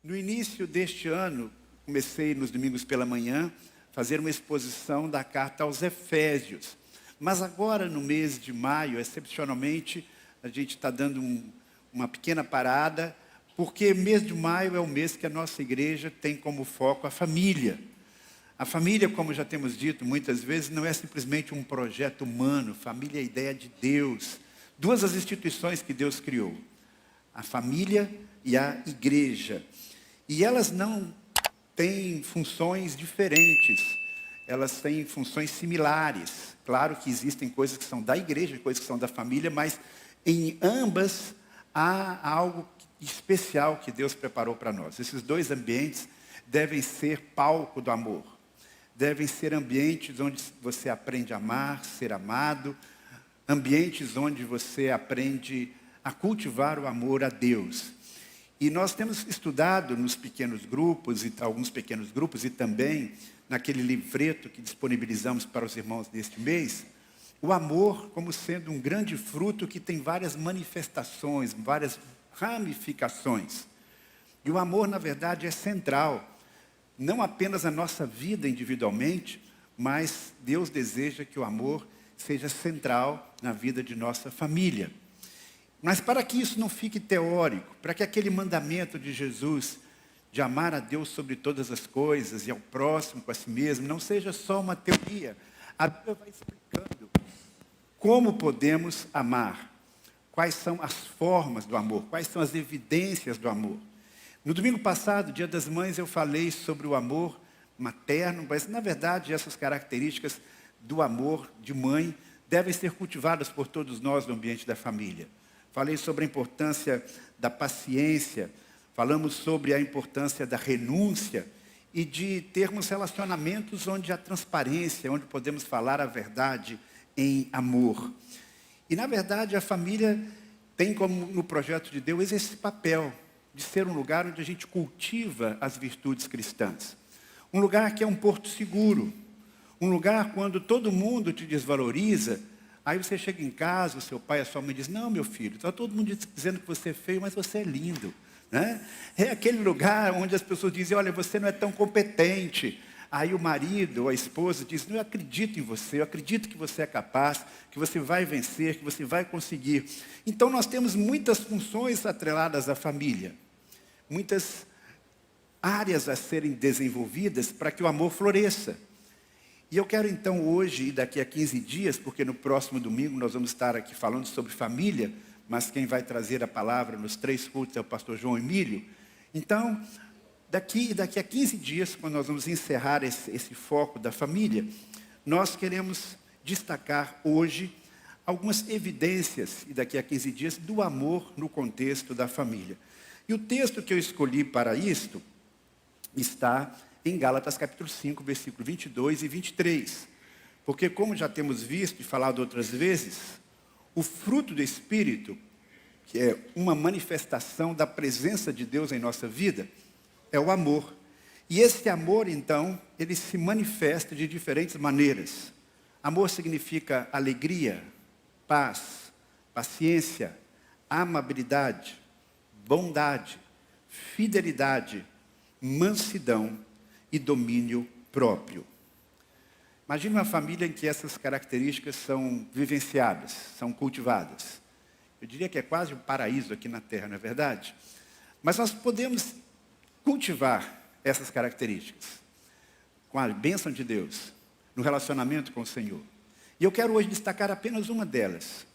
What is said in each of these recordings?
No início deste ano, comecei nos domingos pela manhã a fazer uma exposição da carta aos Efésios. Mas agora, no mês de maio, excepcionalmente, a gente está dando uma pequena parada, porque mês de maio é o mês que a nossa igreja tem como foco a família. A família, como já temos dito muitas vezes, não é simplesmente um projeto humano. Família é a ideia de Deus. Duas das instituições que Deus criou: a família e a igreja. E elas não têm funções diferentes. Elas têm funções similares. Claro que existem coisas que são da igreja, coisas que são da família, mas em ambas há algo especial que Deus preparou para nós. Esses dois ambientes devem ser palco do amor. Devem ser ambientes onde você aprende a amar, ser amado, ambientes onde você aprende a cultivar o amor a Deus. E nós temos estudado nos pequenos grupos, alguns pequenos grupos, e também naquele livreto que disponibilizamos para os irmãos neste mês, o amor como sendo um grande fruto que tem várias manifestações, várias ramificações. E o amor, na verdade, é central. Não apenas na nossa vida individualmente, mas Deus deseja que o amor seja central na vida de nossa família. Mas para que isso não fique teórico, para que aquele mandamento de Jesus de amar a Deus sobre todas as coisas e ao próximo com a si mesmo não seja só uma teoria, a Bíblia vai explicando como podemos amar, quais são as formas do amor, quais são as evidências do amor. No domingo passado, Dia das Mães, eu falei sobre o amor materno, mas na verdade essas características do amor de mãe devem ser cultivadas por todos nós no ambiente da família. Falei sobre a importância da paciência, falamos sobre a importância da renúncia e de termos relacionamentos onde há transparência, onde podemos falar a verdade em amor. E na verdade a família tem como no projeto de Deus esse papel de ser um lugar onde a gente cultiva as virtudes cristãs. Um lugar que é um porto seguro. Um lugar quando todo mundo te desvaloriza, aí você chega em casa, o seu pai, a sua mãe diz: não, meu filho, está todo mundo dizendo que você é feio, mas você é lindo. Né? É aquele lugar onde as pessoas dizem: olha, você não é tão competente. Aí o marido ou a esposa diz: não, eu acredito em você, eu acredito que você é capaz, que você vai vencer, que você vai conseguir. Então nós temos muitas funções atreladas à família. Muitas áreas a serem desenvolvidas para que o amor floresça. E eu quero então hoje, e daqui a 15 dias, porque no próximo domingo nós vamos estar aqui falando sobre família, mas quem vai trazer a palavra nos 3 cultos é o pastor João Emílio. Então, daqui a 15 dias, quando nós vamos encerrar esse foco da família, nós queremos destacar hoje algumas evidências, e daqui a 15 dias, do amor no contexto da família. E o texto que eu escolhi para isto está em Gálatas capítulo 5, versículo 22 e 23. Porque como já temos visto e falado outras vezes, o fruto do Espírito, que é uma manifestação da presença de Deus em nossa vida, é o amor. E esse amor, então, ele se manifesta de diferentes maneiras. Amor significa alegria, paz, paciência, amabilidade, bondade, fidelidade, mansidão e domínio próprio. Imagine uma família em que essas características são vivenciadas, são cultivadas. Eu diria que é quase um paraíso aqui na Terra, não é verdade? Mas nós podemos cultivar essas características com a bênção de Deus, no relacionamento com o Senhor. E eu quero hoje destacar apenas uma delas: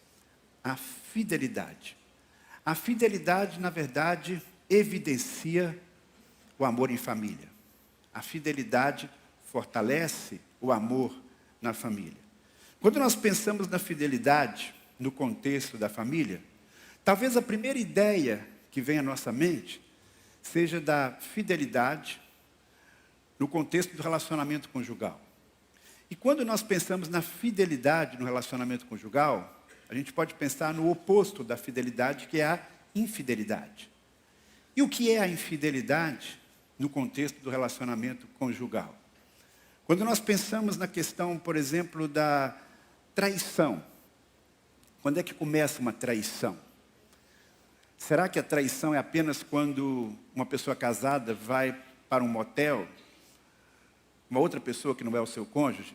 a fidelidade. A fidelidade, na verdade, evidencia o amor em família. A fidelidade fortalece o amor na família. Quando nós pensamos na fidelidade no contexto da família, talvez a primeira ideia que vem à nossa mente seja da fidelidade no contexto do relacionamento conjugal. E quando nós pensamos na fidelidade no relacionamento conjugal, a gente pode pensar no oposto da fidelidade, que é a infidelidade. E o que é a infidelidade no contexto do relacionamento conjugal? Quando nós pensamos na questão, por exemplo, da traição, quando é que começa uma traição? Será que a traição é apenas quando uma pessoa casada vai para um motel, uma outra pessoa que não é o seu cônjuge?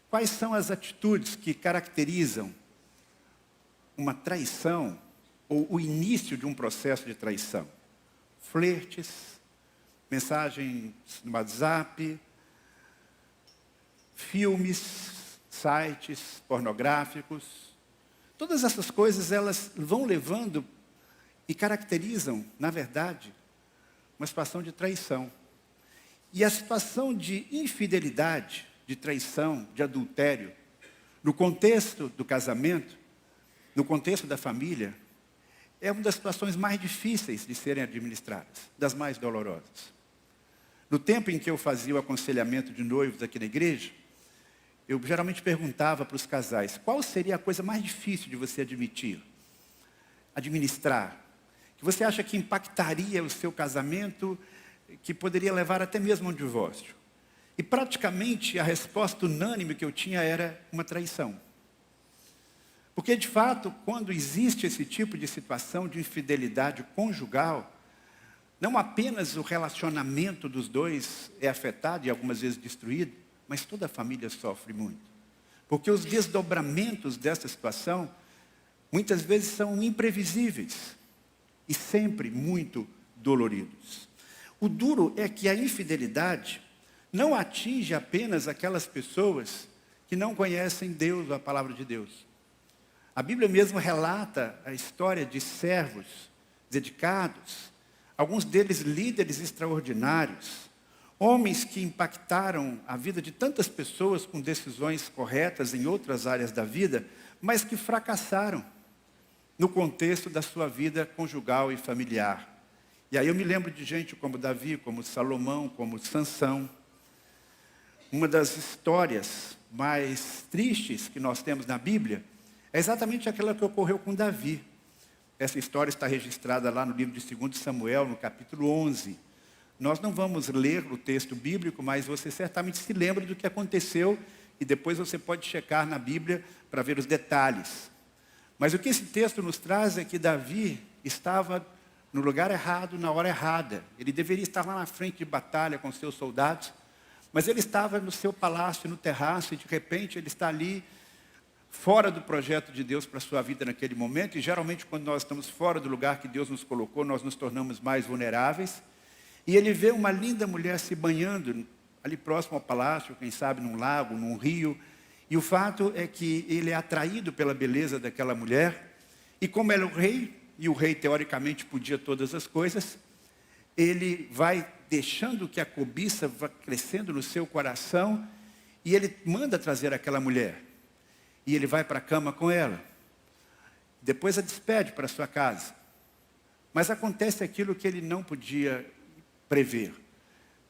Quais são as atitudes que caracterizam uma traição ou o início de um processo de traição? Flertes, mensagens no WhatsApp, filmes, sites pornográficos. Todas essas coisas, elas vão levando e caracterizam, na verdade, uma situação de traição. E a situação de infidelidade, de traição, de adultério, no contexto do casamento, no contexto da família, é uma das situações mais difíceis de serem administradas, das mais dolorosas. No tempo em que eu fazia o aconselhamento de noivos aqui na igreja, eu geralmente perguntava para os casais, qual seria a coisa mais difícil de você administrar, que você acha que impactaria o seu casamento, que poderia levar até mesmo a um divórcio? E praticamente a resposta unânime que eu tinha era uma traição. Porque, de fato, quando existe esse tipo de situação de infidelidade conjugal, não apenas o relacionamento dos dois é afetado e algumas vezes destruído, mas toda a família sofre muito. Porque os desdobramentos dessa situação, muitas vezes são imprevisíveis e sempre muito doloridos. O duro é que a infidelidade não atinge apenas aquelas pessoas que não conhecem Deus, a palavra de Deus. A Bíblia mesmo relata a história de servos dedicados, alguns deles líderes extraordinários, homens que impactaram a vida de tantas pessoas com decisões corretas em outras áreas da vida, mas que fracassaram no contexto da sua vida conjugal e familiar. E aí eu me lembro de gente como Davi, como Salomão, como Sansão. Uma das histórias mais tristes que nós temos na Bíblia é exatamente aquela que ocorreu com Davi. Essa história está registrada lá no livro de 2 Samuel, no capítulo 11. Nós não vamos ler o texto bíblico, mas você certamente se lembra do que aconteceu e depois você pode checar na Bíblia para ver os detalhes. Mas o que esse texto nos traz é que Davi estava no lugar errado, na hora errada. Ele deveria estar lá na frente de batalha com seus soldados, mas ele estava no seu palácio, no terraço, e de repente ele está ali, fora do projeto de Deus para a sua vida naquele momento. E geralmente quando nós estamos fora do lugar que Deus nos colocou, nós nos tornamos mais vulneráveis. E ele vê uma linda mulher se banhando ali próximo ao palácio, quem sabe num lago, num rio. E o fato é que ele é atraído pela beleza daquela mulher. E como ela é o rei, e o rei teoricamente podia todas as coisas, ele vai deixando que a cobiça vá crescendo no seu coração, e ele manda trazer aquela mulher. E ele vai para a cama com ela. Depois a despede para a sua casa. Mas acontece aquilo que ele não podia prever.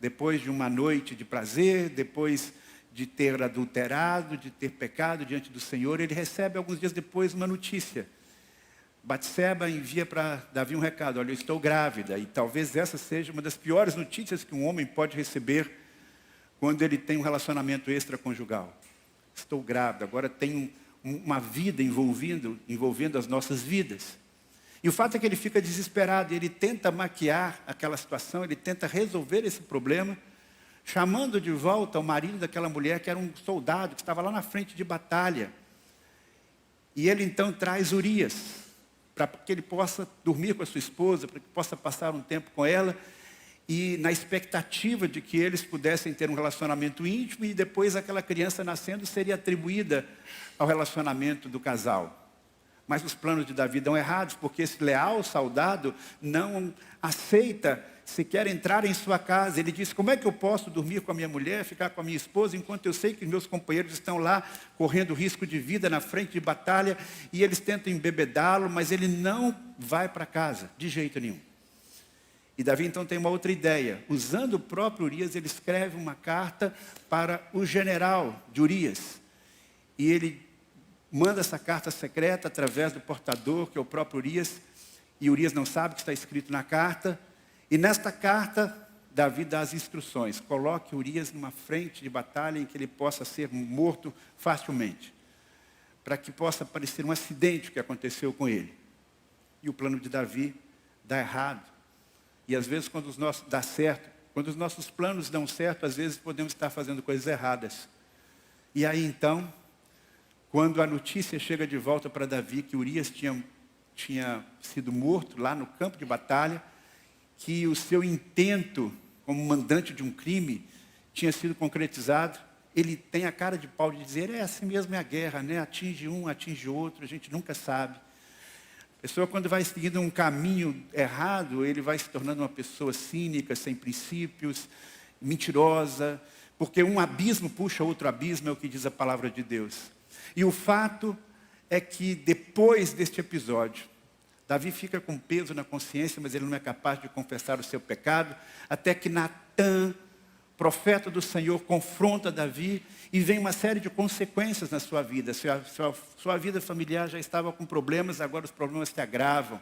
Depois de uma noite de prazer, depois de ter adulterado, de ter pecado diante do Senhor, ele recebe alguns dias depois uma notícia. Batseba envia para Davi um recado: olha, eu estou grávida. E talvez essa seja uma das piores notícias que um homem pode receber quando ele tem um relacionamento extraconjugal. Estou grávida, agora tem uma vida envolvendo as nossas vidas. E o fato é que ele fica desesperado, ele tenta maquiar aquela situação, ele tenta resolver esse problema, chamando de volta o marido daquela mulher, que era um soldado, que estava lá na frente de batalha. E ele então traz Urias, para que ele possa dormir com a sua esposa, para que possa passar um tempo com ela, e na expectativa de que eles pudessem ter um relacionamento íntimo, e depois aquela criança nascendo seria atribuída ao relacionamento do casal. Mas os planos de Davi dão errados, porque esse leal soldado não aceita sequer entrar em sua casa. Ele diz: como é que eu posso dormir com a minha mulher, ficar com a minha esposa, enquanto eu sei que meus companheiros estão lá correndo risco de vida na frente de batalha, e eles tentam embebedá-lo, mas ele não vai para casa, de jeito nenhum. E Davi então tem uma outra ideia. Usando o próprio Urias, ele escreve uma carta para o general de Urias. E ele manda essa carta secreta através do portador, que é o próprio Urias. E Urias não sabe o que está escrito na carta. E nesta carta, Davi dá as instruções: coloque Urias numa frente de batalha em que ele possa ser morto facilmente, para que possa parecer um acidente que aconteceu com ele. E o plano de Davi dá errado. E às vezes quando os nossos dá certo, quando os nossos planos dão certo, às vezes podemos estar fazendo coisas erradas. E aí então, quando a notícia chega de volta para Davi que Urias tinha sido morto lá no campo de batalha, que o seu intento como mandante de um crime tinha sido concretizado, ele tem a cara de pau de dizer, assim mesmo é a guerra, né? Atinge um, atinge outro, a gente nunca sabe. A pessoa quando vai seguindo um caminho errado, ele vai se tornando uma pessoa cínica, sem princípios, mentirosa, porque um abismo puxa outro abismo, é o que diz a palavra de Deus. E o fato é que depois deste episódio, Davi fica com peso na consciência, mas ele não é capaz de confessar o seu pecado, até que Natã, profeta do Senhor, confronta Davi e vem uma série de consequências na sua vida. Sua vida familiar já estava com problemas, agora os problemas se agravam.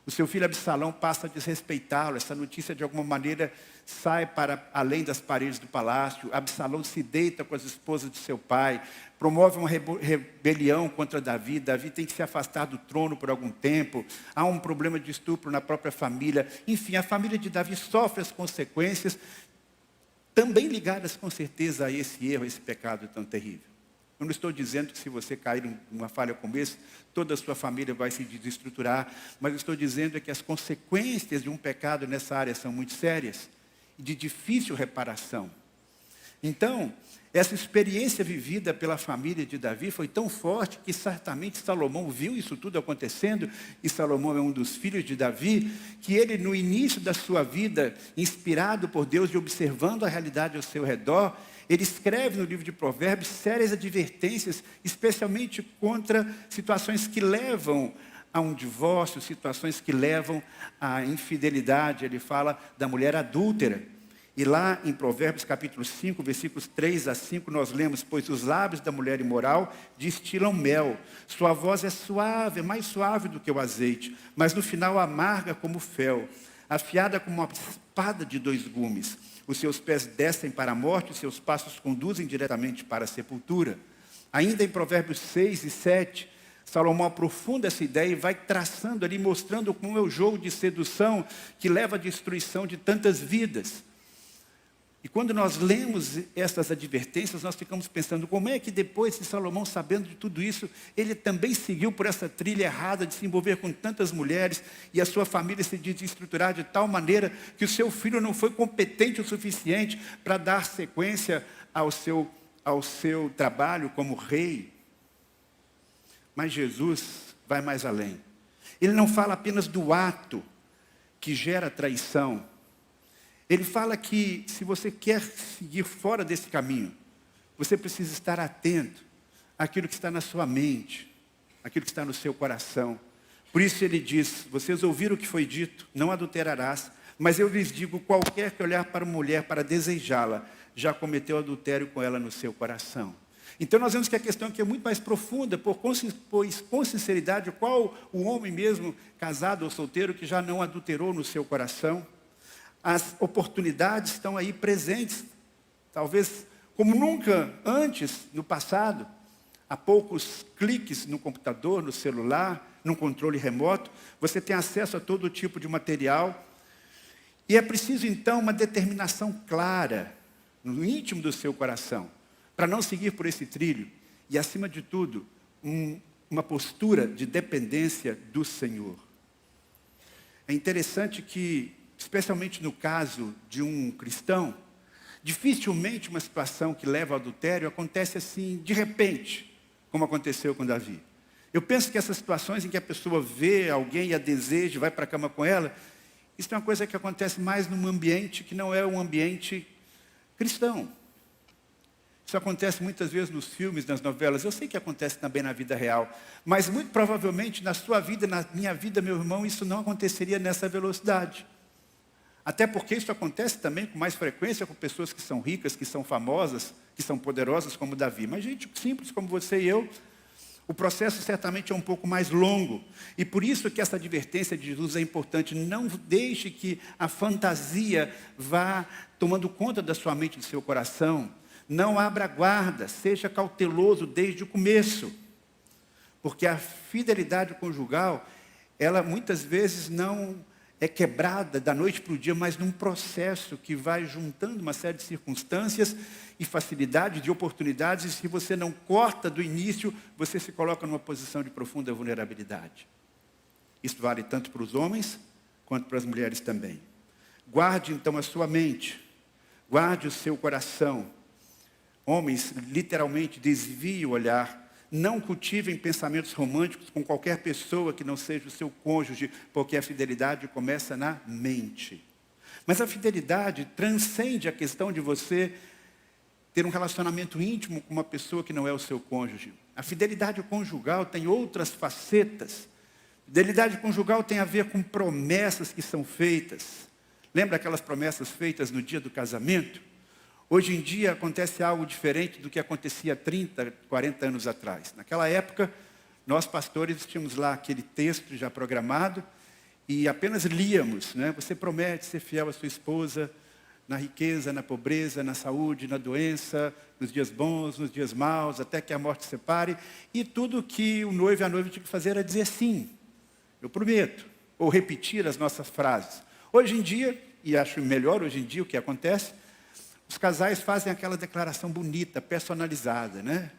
O seu filho Absalão passa a desrespeitá-lo. Essa notícia, de alguma maneira, sai para além das paredes do palácio. Absalão se deita com as esposas de seu pai, promove uma rebelião contra Davi. Davi tem que se afastar do trono por algum tempo. Há um problema de estupro na própria família. Enfim, a família de Davi sofre as consequências, também ligadas com certeza a esse erro, a esse pecado tão terrível. Eu não estou dizendo que se você cair numa falha como essa, toda a sua família vai se desestruturar, mas eu estou dizendo que as consequências de um pecado nessa área são muito sérias e de difícil reparação. Então, essa experiência vivida pela família de Davi foi tão forte que certamente Salomão viu isso tudo acontecendo, e Salomão é um dos filhos de Davi, que ele no início da sua vida, inspirado por Deus e observando a realidade ao seu redor, ele escreve no livro de Provérbios sérias advertências, especialmente contra situações que levam a um divórcio, situações que levam à infidelidade. Ele fala da mulher adúltera. E lá em Provérbios capítulo 5, versículos 3 a 5, nós lemos: pois os lábios da mulher imoral destilam mel, sua voz é suave, é mais suave do que o azeite, mas no final amarga como fel, afiada como uma espada de dois gumes. Os seus pés descem para a morte, os seus passos conduzem diretamente para a sepultura. Ainda em Provérbios 6 e 7, Salomão aprofunda essa ideia e vai traçando ali, mostrando como é o jogo de sedução que leva à destruição de tantas vidas. E quando nós lemos essas advertências, nós ficamos pensando, como é que depois de Salomão, sabendo de tudo isso, ele também seguiu por essa trilha errada de se envolver com tantas mulheres e a sua família se desestruturar de tal maneira que o seu filho não foi competente o suficiente para dar sequência ao seu trabalho como rei. Mas Jesus vai mais além. Ele não fala apenas do ato que gera traição. Ele fala que se você quer seguir fora desse caminho, você precisa estar atento àquilo que está na sua mente, àquilo que está no seu coração. Por isso ele diz: vocês ouviram o que foi dito, não adulterarás, mas eu lhes digo, qualquer que olhar para uma mulher para desejá-la, já cometeu adultério com ela no seu coração. Então nós vemos que a questão aqui é muito mais profunda, pois com sinceridade, qual o homem mesmo, casado ou solteiro, que já não adulterou no seu coração? As oportunidades estão aí presentes, talvez como nunca antes no passado. Há poucos cliques no computador, no celular, no controle remoto, você tem acesso a todo tipo de material. E é preciso então uma determinação clara, no íntimo do seu coração, para não seguir por esse trilho. E acima de tudo, uma postura de dependência do Senhor. É interessante que, especialmente no caso de um cristão, dificilmente uma situação que leva ao adultério acontece assim, de repente, como aconteceu com Davi. Eu penso que essas situações em que a pessoa vê alguém e a deseja, vai para a cama com ela, isso é uma coisa que acontece mais num ambiente que não é um ambiente cristão. Isso acontece muitas vezes nos filmes, nas novelas. Eu sei que acontece também na vida real, mas muito provavelmente na sua vida, na minha vida, meu irmão, isso não aconteceria nessa velocidade. Até porque isso acontece também com mais frequência com pessoas que são ricas, que são famosas, que são poderosas como Davi. Mas gente simples como você e eu, o processo certamente é um pouco mais longo. E por isso que essa advertência de Jesus é importante. Não deixe que a fantasia vá tomando conta da sua mente e do seu coração. Não abra guarda, seja cauteloso desde o começo. Porque a fidelidade conjugal ela muitas vezes não é quebrada da noite para o dia, mas num processo que vai juntando uma série de circunstâncias e facilidades, de oportunidades, e se você não corta do início, você se coloca numa posição de profunda vulnerabilidade. Isso vale tanto para os homens, quanto para as mulheres também. Guarde então a sua mente, guarde o seu coração. Homens, literalmente, desviem o olhar. Não cultivem pensamentos românticos com qualquer pessoa que não seja o seu cônjuge, porque a fidelidade começa na mente. Mas a fidelidade transcende a questão de você ter um relacionamento íntimo com uma pessoa que não é o seu cônjuge. A fidelidade conjugal tem outras facetas. Fidelidade conjugal tem a ver com promessas que são feitas. Lembra aquelas promessas feitas no dia do casamento? Hoje em dia acontece algo diferente do que acontecia 30, 40 anos atrás. Naquela época, nós pastores tínhamos lá aquele texto já programado e apenas líamos, né? Você promete ser fiel à sua esposa na riqueza, na pobreza, na saúde, na doença, nos dias bons, nos dias maus, até que a morte separe. E tudo que o noivo e a noiva tinham que fazer era dizer sim, eu prometo, ou repetir as nossas frases. Hoje em dia, e acho melhor hoje em dia o que acontece, os casais fazem aquela declaração bonita, personalizada, né?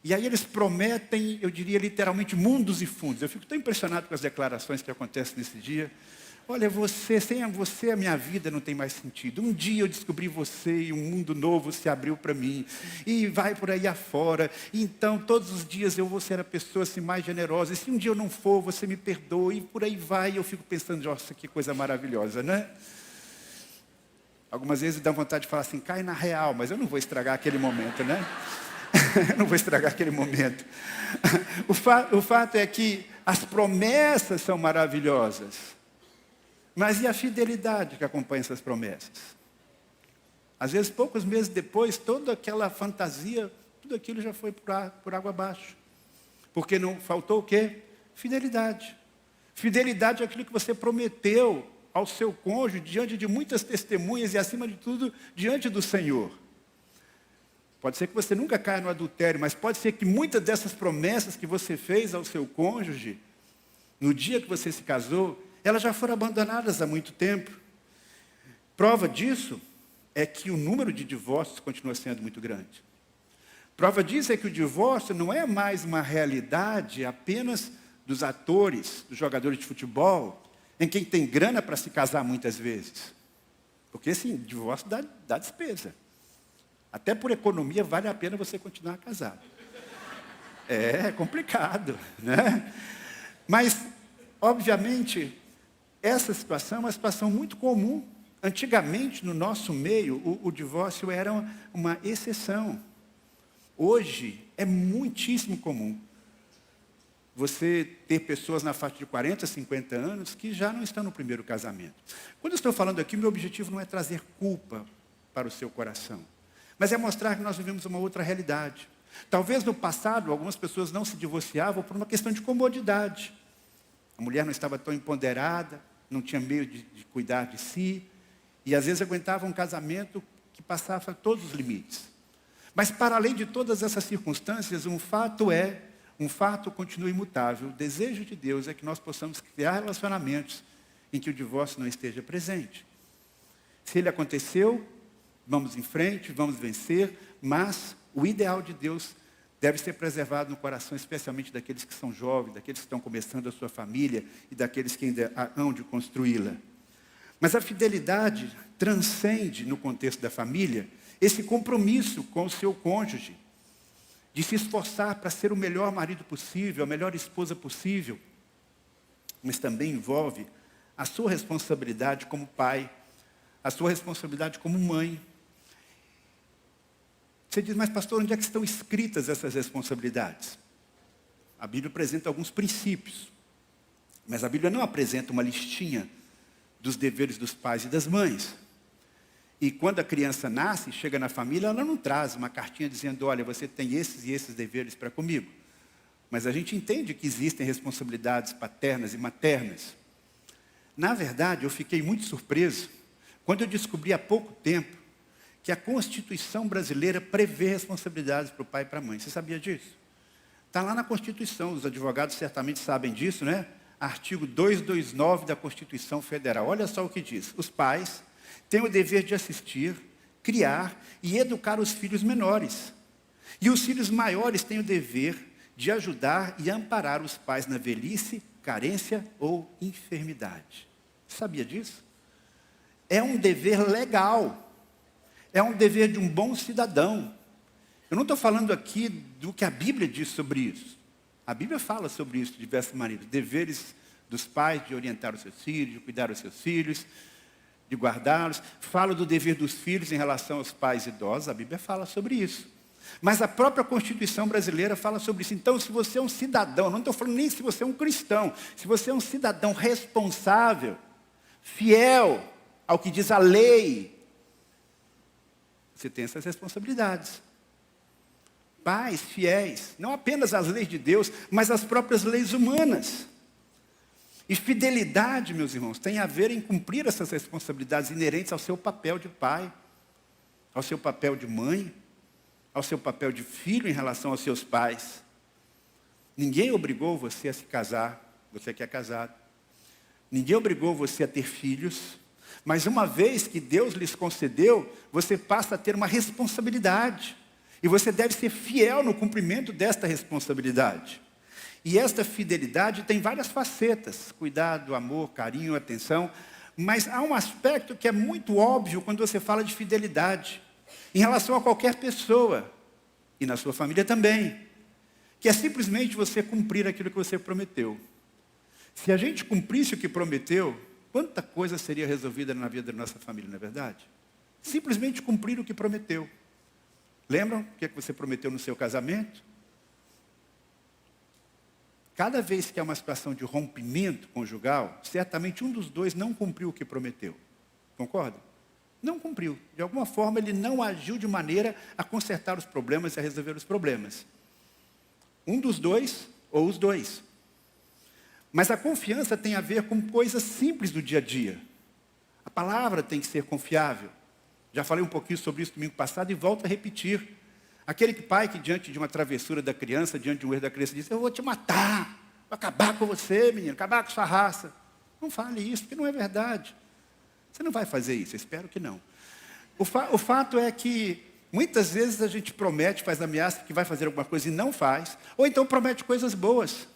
E aí eles prometem, eu diria literalmente, mundos e fundos. Eu fico tão impressionado com as declarações que acontecem nesse dia. Olha, sem você a minha vida não tem mais sentido. Um dia eu descobri você e um mundo novo se abriu para mim. E vai por aí afora. E então, todos os dias eu vou ser a pessoa assim, mais generosa. E se um dia eu não for, você me perdoa. E por aí vai. E eu fico pensando, nossa, que coisa maravilhosa, né? Algumas vezes dá vontade de falar assim, cai na real, mas eu não vou estragar aquele momento, né? Eu não vou estragar aquele momento. O fato é que as promessas são maravilhosas. Mas e a fidelidade que acompanha essas promessas? Às vezes, poucos meses depois, toda aquela fantasia, tudo aquilo já foi por água abaixo. Porque não faltou o quê? Fidelidade. Fidelidade é aquilo que você prometeu ao seu cônjuge, diante de muitas testemunhas e, acima de tudo, diante do Senhor. Pode ser que você nunca caia no adultério, mas pode ser que muitas dessas promessas que você fez ao seu cônjuge, no dia que você se casou, elas já foram abandonadas há muito tempo. Prova disso é que o número de divórcios continua sendo muito grande. Prova disso é que o divórcio não é mais uma realidade apenas dos atores, dos jogadores de futebol, em quem tem grana para se casar muitas vezes. Porque, sim, divórcio dá despesa. Até por economia vale a pena você continuar casado. É complicado, né? Mas, obviamente, essa situação é uma situação muito comum. Antigamente, no nosso meio, o divórcio era uma exceção. Hoje, é muitíssimo comum você ter pessoas na faixa de 40, 50 anos que já não estão no primeiro casamento. Quando eu estou falando aqui, meu objetivo não é trazer culpa para o seu coração, mas é mostrar que nós vivemos uma outra realidade. Talvez no passado, algumas pessoas não se divorciavam por uma questão de comodidade. A mulher não estava tão empoderada, não tinha meio de cuidar de si, e às vezes aguentava um casamento que passava todos os limites. Mas para além de todas essas circunstâncias, um fato continua imutável. O desejo de Deus é que nós possamos criar relacionamentos em que o divórcio não esteja presente. Se ele aconteceu, vamos em frente, vamos vencer, mas o ideal de Deus deve ser preservado no coração, especialmente daqueles que são jovens, daqueles que estão começando a sua família e daqueles que ainda hão de construí-la. Mas a fidelidade transcende, no contexto da família, esse compromisso com o seu cônjuge, de se esforçar para ser o melhor marido possível, a melhor esposa possível, mas também envolve a sua responsabilidade como pai, a sua responsabilidade como mãe. Você diz, mas pastor, onde é que estão escritas essas responsabilidades? A Bíblia apresenta alguns princípios, mas a Bíblia não apresenta uma listinha dos deveres dos pais e das mães. E quando a criança nasce, chega na família, ela não traz uma cartinha dizendo, olha, você tem esses e esses deveres para comigo. Mas a gente entende que existem responsabilidades paternas e maternas. Na verdade, eu fiquei muito surpreso quando eu descobri há pouco tempo que a Constituição brasileira prevê responsabilidades para o pai e para a mãe. Você sabia disso? Está lá na Constituição, os advogados certamente sabem disso, né? artigo 229 da Constituição Federal. Olha só o que diz. Os pais têm o dever de assistir, criar e educar os filhos menores. E os filhos maiores têm o dever de ajudar e amparar os pais na velhice, carência ou enfermidade. Sabia disso? É um dever legal. É um dever de um bom cidadão. Eu não estou falando aqui do que a Bíblia diz sobre isso. A Bíblia fala sobre isso de diversas maneiras. Deveres dos pais de orientar os seus filhos, de cuidar dos seus filhos, de guardá-los. Fala do dever dos filhos em relação aos pais idosos. A Bíblia fala sobre isso. Mas a própria Constituição brasileira fala sobre isso. Então, se você é um cidadão, não estou falando nem se você é um cristão, se você é um cidadão responsável, fiel ao que diz a lei, você tem essas responsabilidades. Pais fiéis, não apenas às leis de Deus, mas às próprias leis humanas. E fidelidade, meus irmãos, tem a ver em cumprir essas responsabilidades inerentes ao seu papel de pai, ao seu papel de mãe, ao seu papel de filho em relação aos seus pais. Ninguém obrigou você a se casar, você que é casado. Ninguém obrigou você a ter filhos, mas uma vez que Deus lhes concedeu, você passa a ter uma responsabilidade. E você deve ser fiel no cumprimento desta responsabilidade. E esta fidelidade tem várias facetas. Cuidado, amor, carinho, atenção. Mas há um aspecto que é muito óbvio quando você fala de fidelidade. Em relação a qualquer pessoa. E na sua família também. Que é simplesmente você cumprir aquilo que você prometeu. Se a gente cumprisse o que prometeu, quanta coisa seria resolvida na vida da nossa família, não é verdade? Simplesmente cumprir o que prometeu. Lembram o que você prometeu no seu casamento? Cada vez que há uma situação de rompimento conjugal, certamente um dos dois não cumpriu o que prometeu. Concorda? Não cumpriu. De alguma forma, ele não agiu de maneira a consertar os problemas e a resolver os problemas. Um dos dois ou os dois. Mas a confiança tem a ver com coisas simples do dia a dia. A palavra tem que ser confiável. Já falei um pouquinho sobre isso domingo passado e volto a repetir. Aquele pai que diante de uma travessura da criança, diante de um erro da criança, diz: eu vou te matar, vou acabar com você, menino, acabar com sua raça. Não fale isso, porque não é verdade. Você não vai fazer isso, eu espero que não. O fato é que muitas vezes a gente promete, faz ameaça que vai fazer alguma coisa e não faz. Ou então promete coisas boas,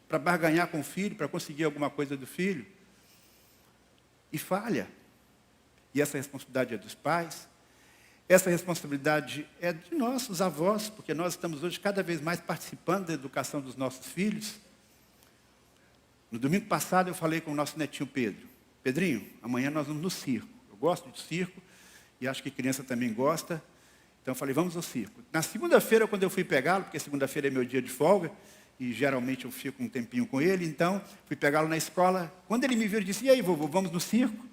para barganhar com o filho, para conseguir alguma coisa do filho. E falha. E essa responsabilidade é dos pais. Essa responsabilidade é de nós, os avós, porque nós estamos hoje cada vez mais participando da educação dos nossos filhos. No domingo passado eu falei com o nosso netinho Pedro. Pedrinho, amanhã nós vamos no circo. Eu gosto de circo e acho que criança também gosta. Então eu falei, vamos ao circo. Na segunda-feira, quando eu fui pegá-lo, porque segunda-feira é meu dia de folga, e geralmente eu fico um tempinho com ele, então fui pegá-lo na escola. Quando ele me viu, ele disse: e aí, vovô, vamos no circo?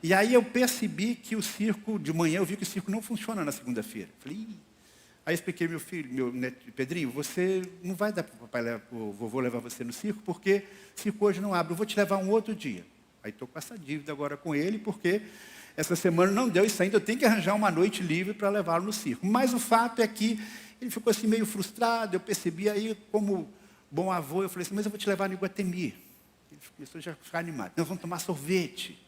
E aí eu percebi que o circo, de manhã eu vi que o circo não funciona na segunda-feira. Falei, ih. Aí eu expliquei meu filho, meu neto, Pedrinho, você não vai dar para o vovô levar você no circo, porque o circo hoje não abre, eu vou te levar um outro dia. Aí estou com essa dívida agora com ele, porque essa semana não deu isso ainda, eu tenho que arranjar uma noite livre para levá-lo no circo. Mas o fato é que ele ficou assim meio frustrado, eu percebi aí como bom avô, eu falei assim, mas eu vou te levar no Iguatemi. Ele começou já a ficar animado. Nós vamos tomar sorvete.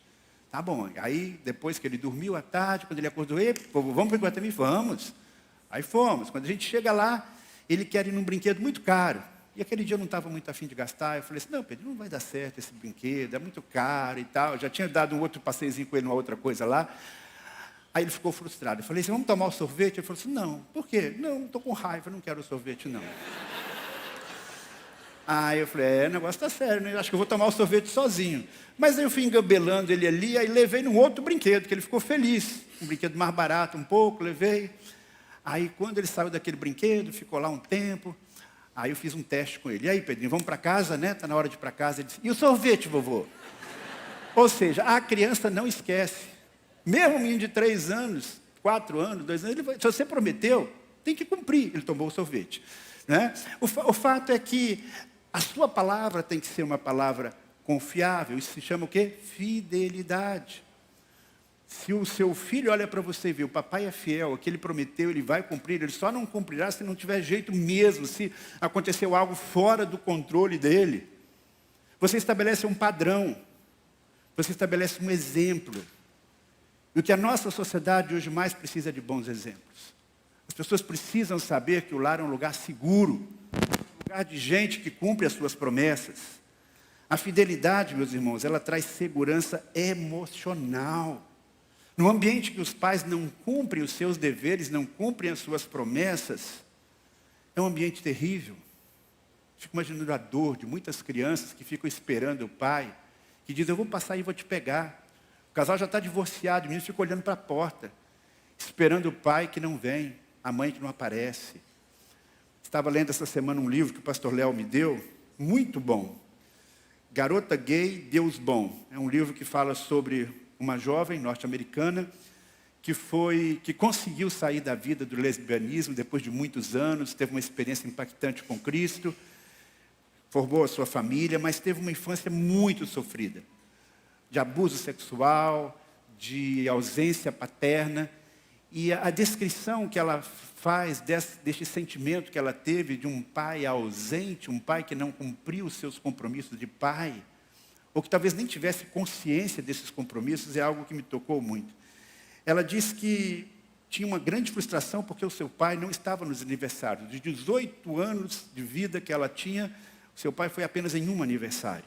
Tá bom. Aí, depois que ele dormiu à tarde, quando ele acordou, vamos para o Iguatemi? Vamos. Aí fomos. Quando a gente chega lá, ele quer ir num brinquedo muito caro. E aquele dia eu não estava muito afim de gastar. Eu falei assim, não, Pedro, não vai dar certo esse brinquedo, é muito caro e tal. Eu já tinha dado um outro passeiozinho com ele, uma outra coisa lá. Aí ele ficou frustrado. Eu falei assim, vamos tomar o sorvete? Ele falou assim, não. Por quê? Não, estou com raiva, não quero o sorvete, não. Aí eu falei, o negócio está sério, né? Eu acho que eu vou tomar o sorvete sozinho. Mas aí eu fui engabelando ele ali, aí levei num outro brinquedo, que ele ficou feliz. Um brinquedo mais barato um pouco, levei. Aí quando ele saiu daquele brinquedo, ficou lá um tempo. Aí eu fiz um teste com ele. E aí, Pedrinho, vamos para casa, né? Está na hora de ir para casa. Ele disse, e o sorvete, vovô? Ou seja, a criança não esquece. Mesmo um menino de 3 anos, 4 anos, 2 anos, se você prometeu, tem que cumprir. Ele tomou o sorvete. Né? O fato é que a sua palavra tem que ser uma palavra confiável. Isso se chama o quê? Fidelidade. Se o seu filho olha para você e vê, o papai é fiel, o que ele prometeu, ele vai cumprir, ele só não cumprirá se não tiver jeito mesmo, se aconteceu algo fora do controle dele. Você estabelece um padrão. Você estabelece um exemplo. E o que a nossa sociedade hoje mais precisa é de bons exemplos. As pessoas precisam saber que o lar é um lugar seguro, um lugar de gente que cumpre as suas promessas. A fidelidade, meus irmãos, ela traz segurança emocional. No ambiente que os pais não cumprem os seus deveres, não cumprem as suas promessas, é um ambiente terrível. Fico imaginando a dor de muitas crianças que ficam esperando o pai, que diz, eu vou passar e vou te pegar. O casal já está divorciado, o menino fica olhando para a porta, esperando o pai que não vem, a mãe que não aparece. Estava lendo essa semana um livro que o pastor Léo me deu, muito bom. Garota Gay, Deus Bom. É um livro que fala sobre uma jovem norte-americana que conseguiu sair da vida do lesbianismo depois de muitos anos, teve uma experiência impactante com Cristo, formou a sua família, mas teve uma infância muito sofrida, de abuso sexual, de ausência paterna, e a descrição que ela faz deste sentimento que ela teve de um pai ausente, um pai que não cumpriu os seus compromissos de pai, ou que talvez nem tivesse consciência desses compromissos, é algo que me tocou muito. Ela diz que tinha uma grande frustração porque o seu pai não estava nos aniversários. De 18 anos de vida que ela tinha, o seu pai foi apenas em um aniversário.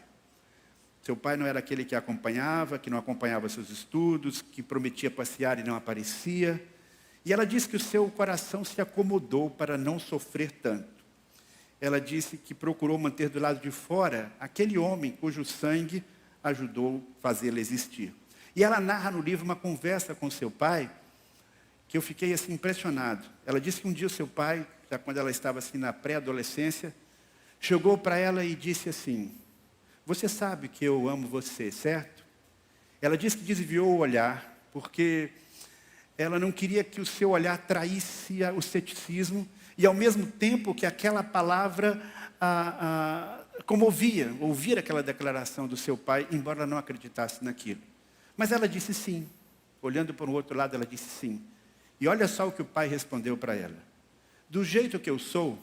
Seu pai não era aquele que a acompanhava, que não acompanhava seus estudos, que prometia passear e não aparecia. E ela disse que o seu coração se acomodou para não sofrer tanto. Ela disse que procurou manter do lado de fora aquele homem cujo sangue ajudou a fazê-la existir. E ela narra no livro uma conversa com seu pai, que eu fiquei assim impressionado. Ela disse que um dia o seu pai, já quando ela estava assim na pré-adolescência, chegou para ela e disse assim, você sabe que eu amo você, certo? Ela disse que desviou o olhar, porque ela não queria que o seu olhar traísse o ceticismo, e ao mesmo tempo que aquela palavra comovia, ouvir aquela declaração do seu pai, embora ela não acreditasse naquilo. Mas ela disse sim. Olhando para o outro lado, ela disse sim. E olha só o que o pai respondeu para ela. Do jeito que eu sou,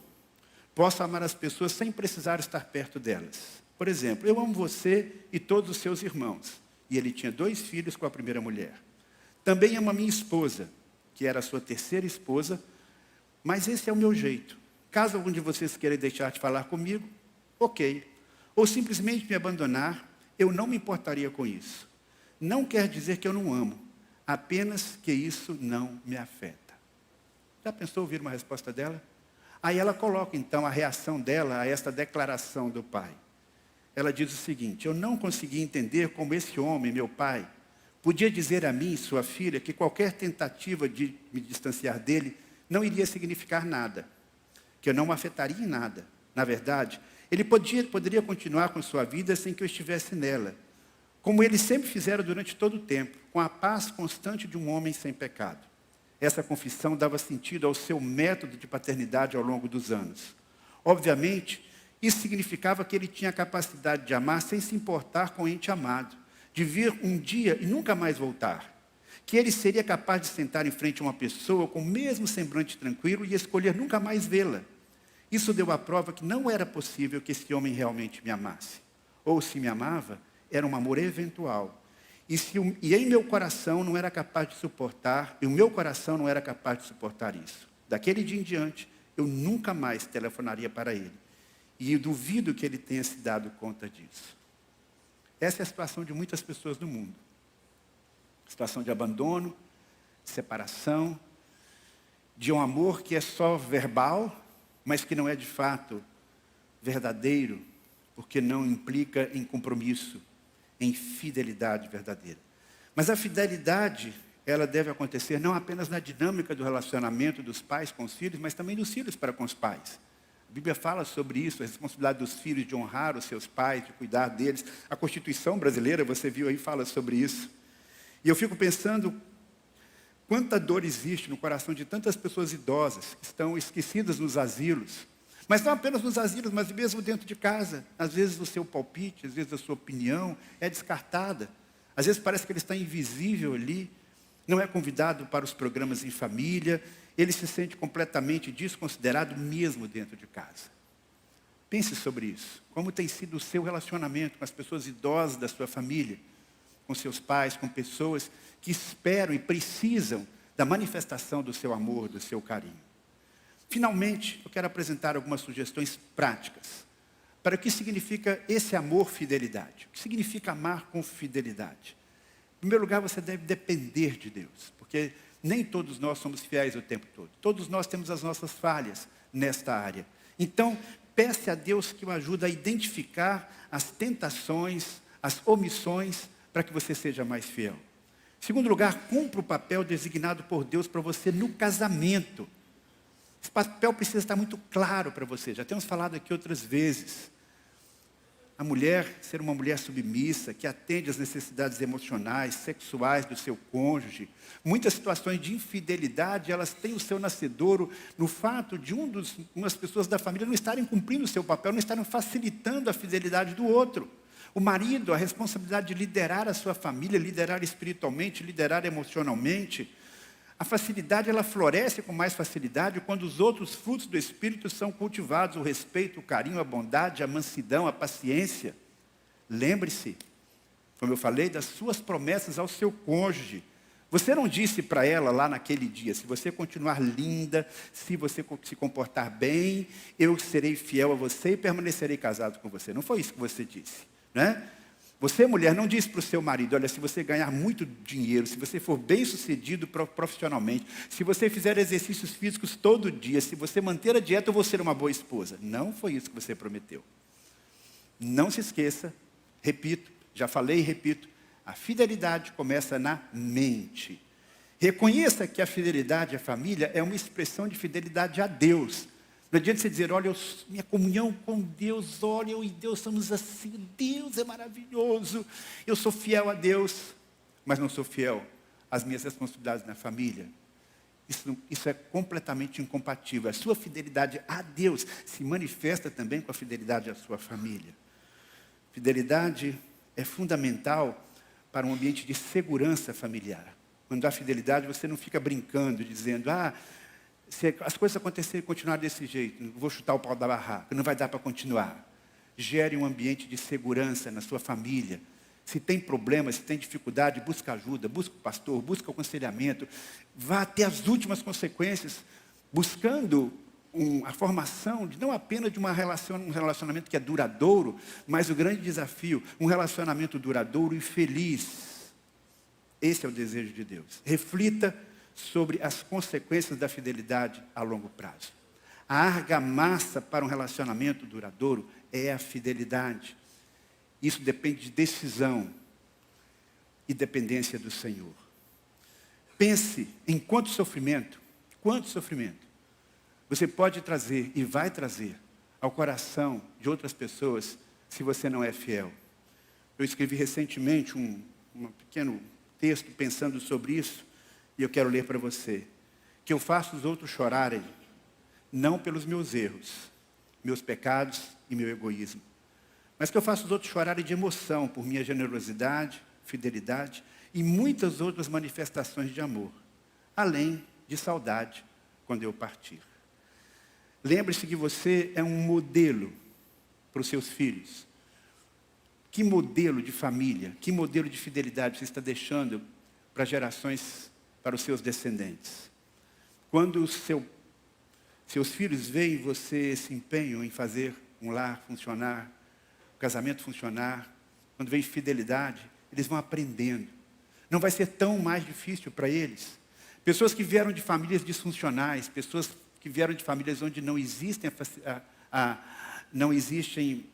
posso amar as pessoas sem precisar estar perto delas. Por exemplo, eu amo você e todos os seus irmãos. E ele tinha 2 filhos com a primeira mulher. Também amo a minha esposa, que era a sua terceira esposa, mas esse é o meu jeito. Caso algum de vocês queira deixar de falar comigo, ok. Ou simplesmente me abandonar, eu não me importaria com isso. Não quer dizer que eu não amo, apenas que isso não me afeta. Já pensou ouvir uma resposta dela? Aí ela coloca então a reação dela a esta declaração do pai. Ela diz o seguinte, eu não consegui entender como esse homem, meu pai, podia dizer a mim, sua filha, que qualquer tentativa de me distanciar dele não iria significar nada, que eu não o afetaria em nada. Na verdade, ele poderia continuar com sua vida sem que eu estivesse nela, como ele sempre fizera durante todo o tempo, com a paz constante de um homem sem pecado. Essa confissão dava sentido ao seu método de paternidade ao longo dos anos. Obviamente, isso significava que ele tinha a capacidade de amar sem se importar com o ente amado, de vir um dia e nunca mais voltar. Que ele seria capaz de sentar em frente a uma pessoa com o mesmo semblante tranquilo e escolher nunca mais vê-la. Isso deu a prova que não era possível que esse homem realmente me amasse. Ou se me amava, era um amor eventual. E em meu coração não era capaz de suportar, e o meu coração não era capaz de suportar isso. Daquele dia em diante, eu nunca mais telefonaria para ele. E eu duvido que ele tenha se dado conta disso. Essa é a situação de muitas pessoas no mundo. Situação de abandono, de separação, de um amor que é só verbal, mas que não é de fato verdadeiro, porque não implica em compromisso, em fidelidade verdadeira. Mas a fidelidade, ela deve acontecer não apenas na dinâmica do relacionamento dos pais com os filhos, mas também dos filhos para com os pais. A Bíblia fala sobre isso, a responsabilidade dos filhos de honrar os seus pais, de cuidar deles. A Constituição brasileira, você viu aí, fala sobre isso. E eu fico pensando quanta dor existe no coração de tantas pessoas idosas que estão esquecidas nos asilos. Mas não apenas nos asilos, mas mesmo dentro de casa. Às vezes o seu palpite, às vezes a sua opinião é descartada. Às vezes parece que ele está invisível ali, não é convidado para os programas em família, ele se sente completamente desconsiderado mesmo dentro de casa. Pense sobre isso. Como tem sido o seu relacionamento com as pessoas idosas da sua família, com seus pais, com pessoas que esperam e precisam da manifestação do seu amor, do seu carinho. Finalmente, eu quero apresentar algumas sugestões práticas para o que significa esse amor fidelidade. O que significa amar com fidelidade? Em primeiro lugar, você deve depender de Deus, porque nem todos nós somos fiéis o tempo todo. Todos nós temos as nossas falhas nesta área. Então, peça a Deus que o ajude a identificar as tentações, as omissões, para que você seja mais fiel. Em segundo lugar, cumpra o papel designado por Deus para você no casamento. Esse papel precisa estar muito claro para você. Já temos falado aqui outras vezes. A mulher ser uma mulher submissa, que atende às necessidades emocionais, sexuais do seu cônjuge. Muitas situações de infidelidade, elas têm o seu nascedouro no fato de umas pessoas da família não estarem cumprindo o seu papel, não estarem facilitando a fidelidade do outro. O marido, a responsabilidade de liderar a sua família, liderar espiritualmente, liderar emocionalmente. A facilidade, ela floresce com mais facilidade quando os outros frutos do Espírito são cultivados. O respeito, o carinho, a bondade, a mansidão, a paciência. Lembre-se, como eu falei, das suas promessas ao seu cônjuge. Você não disse para ela lá naquele dia, se você continuar linda, se você se comportar bem, eu serei fiel a você e permanecerei casado com você. Não foi isso que você disse, né? Você, mulher, não disse para o seu marido, olha, se você ganhar muito dinheiro, se você for bem-sucedido profissionalmente, se você fizer exercícios físicos todo dia, se você manter a dieta, eu vou ser uma boa esposa. Não foi isso que você prometeu. Não se esqueça, repito, já falei e repito, a fidelidade começa na mente. Reconheça que a fidelidade à família é uma expressão de fidelidade a Deus. Não adianta você dizer, olha, minha comunhão com Deus, olha, eu e Deus somos assim, Deus é maravilhoso, eu sou fiel a Deus, mas não sou fiel às minhas responsabilidades na família. Isso é completamente incompatível. A sua fidelidade a Deus se manifesta também com a fidelidade à sua família. Fidelidade é fundamental para um ambiente de segurança familiar. Quando há fidelidade, você não fica brincando, dizendo, se as coisas acontecerem e continuarem desse jeito, vou chutar o pau da barraca, não vai dar para continuar. Gere um ambiente de segurança na sua família. Se tem problemas, se tem dificuldade, busca ajuda, busca o pastor, busca o aconselhamento. Vá até as últimas consequências, buscando a formação de não apenas de um relacionamento que é duradouro, mas o grande desafio, um relacionamento duradouro e feliz. Esse é o desejo de Deus. Reflita sobre as consequências da fidelidade a longo prazo. A argamassa para um relacionamento duradouro é a fidelidade. Isso depende de decisão e dependência do Senhor. Pense em quanto sofrimento você pode trazer e vai trazer ao coração de outras pessoas se você não é fiel. Eu escrevi recentemente um pequeno texto pensando sobre isso, e eu quero ler para você. Que eu faço os outros chorarem, não pelos meus erros, meus pecados e meu egoísmo, mas que eu faço os outros chorarem de emoção por minha generosidade, fidelidade e muitas outras manifestações de amor, além de saudade quando eu partir. Lembre-se que você é um modelo para os seus filhos. Que modelo de família, que modelo de fidelidade você está deixando para gerações, para os seus descendentes? Quando seus filhos veem você esse empenho em fazer um lar funcionar, um casamento funcionar, quando veem fidelidade, eles vão aprendendo. Não vai ser tão mais difícil para eles. Pessoas que vieram de famílias disfuncionais, pessoas que vieram de famílias onde não existem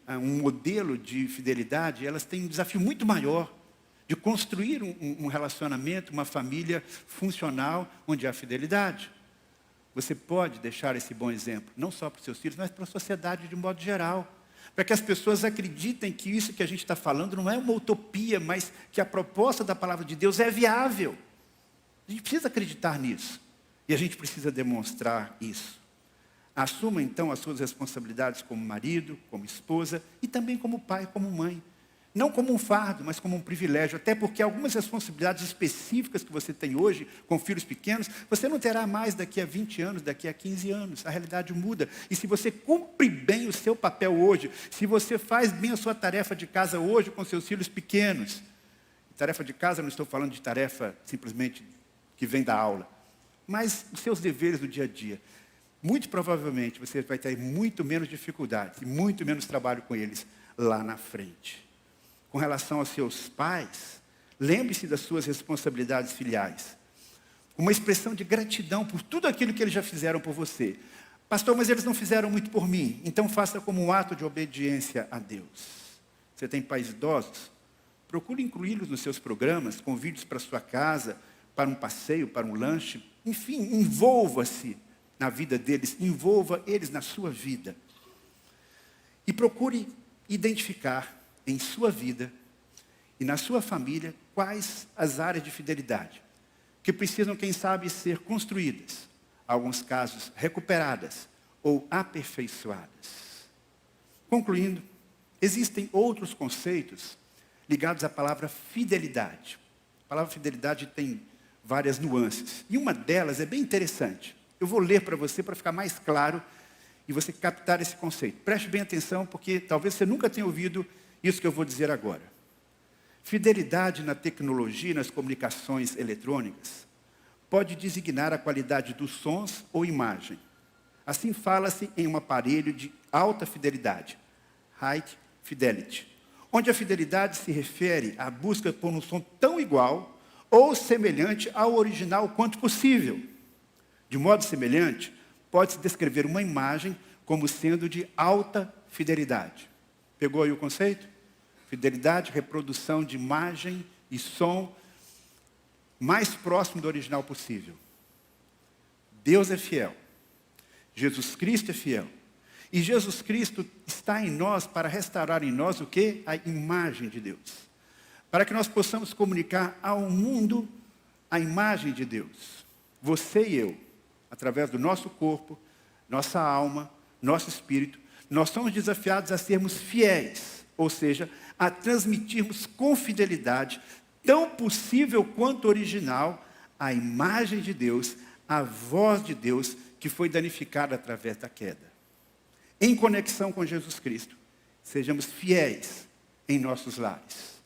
um modelo de fidelidade, elas têm um desafio muito maior de construir um relacionamento, uma família funcional, onde há fidelidade. Você pode deixar esse bom exemplo, não só para os seus filhos, mas para a sociedade de um modo geral. Para que as pessoas acreditem que isso que a gente está falando não é uma utopia, mas que a proposta da palavra de Deus é viável. A gente precisa acreditar nisso. E a gente precisa demonstrar isso. Assuma então as suas responsabilidades como marido, como esposa e também como pai, como mãe. não como um fardo, mas como um privilégio, até porque algumas responsabilidades específicas que você tem hoje com filhos pequenos, você não terá mais daqui a 20 anos, daqui a 15 anos. A realidade muda. E se você cumpre bem o seu papel hoje, se você faz bem a sua tarefa de casa hoje com seus filhos pequenos, tarefa de casa, não estou falando de tarefa simplesmente que vem da aula, mas os seus deveres do dia a dia, muito provavelmente você vai ter muito menos dificuldade e muito menos trabalho com eles lá na frente. Com relação aos seus pais, lembre-se das suas responsabilidades filiais. Uma expressão de gratidão por tudo aquilo que eles já fizeram por você. Pastor, mas eles não fizeram muito por mim. Então faça como um ato de obediência a Deus. Você tem pais idosos? Procure incluí-los nos seus programas, convide-os para a sua casa, para um passeio, para um lanche. Enfim, envolva-se na vida deles, envolva eles na sua vida. E procure identificar em sua vida e na sua família quais as áreas de fidelidade que precisam, quem sabe, ser construídas, em alguns casos recuperadas ou aperfeiçoadas. Concluindo, existem outros conceitos ligados à palavra fidelidade. A palavra fidelidade tem várias nuances, e uma delas é bem interessante. Eu vou ler para você para ficar mais claro e você captar esse conceito. Preste bem atenção, porque talvez você nunca tenha ouvido isso que eu vou dizer agora. Fidelidade na tecnologia e nas comunicações eletrônicas pode designar a qualidade dos sons ou imagem. Assim fala-se em um aparelho de alta fidelidade, high fidelity, onde a fidelidade se refere à busca por um som tão igual ou semelhante ao original quanto possível. De modo semelhante, pode-se descrever uma imagem como sendo de alta fidelidade. Pegou aí o conceito? Fidelidade, reprodução de imagem e som mais próximo do original possível. Deus é fiel. Jesus Cristo é fiel. E Jesus Cristo está em nós para restaurar em nós o quê? A imagem de Deus. Para que nós possamos comunicar ao mundo a imagem de Deus. Você e eu, através do nosso corpo, nossa alma, nosso espírito, nós somos desafiados a sermos fiéis, ou seja, a transmitirmos com fidelidade, tão possível quanto original, a imagem de Deus, a voz de Deus, que foi danificada através da queda. Em conexão com Jesus Cristo, sejamos fiéis em nossos lares.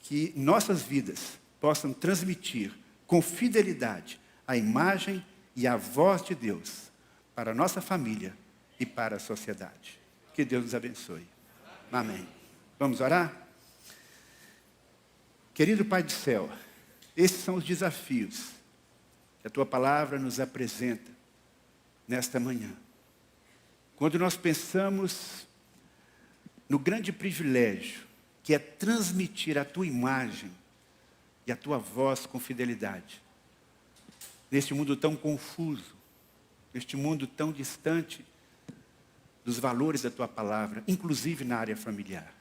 Que nossas vidas possam transmitir com fidelidade a imagem e a voz de Deus para a nossa família e para a sociedade. Que Deus nos abençoe. Amém. Vamos orar? Querido Pai do céu, esses são os desafios que a Tua palavra nos apresenta nesta manhã. Quando nós pensamos no grande privilégio que é transmitir a Tua imagem e a Tua voz com fidelidade, neste mundo tão confuso, neste mundo tão distante dos valores da Tua palavra, inclusive na área familiar.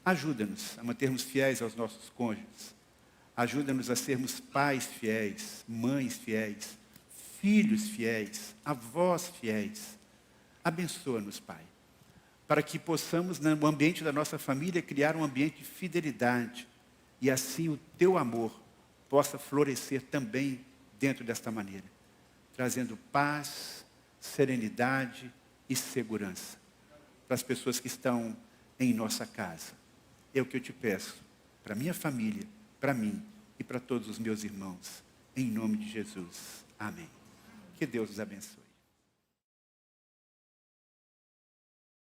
Ajuda-nos a mantermos fiéis aos nossos cônjuges. Ajuda-nos a sermos pais fiéis, mães fiéis, filhos fiéis, avós fiéis. Abençoa-nos, Pai, para que possamos, no ambiente da nossa família, criar um ambiente de fidelidade. E assim o Teu amor possa florescer também dentro desta maneira, trazendo paz, serenidade e segurança para as pessoas que estão em nossa casa. É o que eu te peço, para minha família, para mim e para todos os meus irmãos. Em nome de Jesus. Amém. Que Deus os abençoe.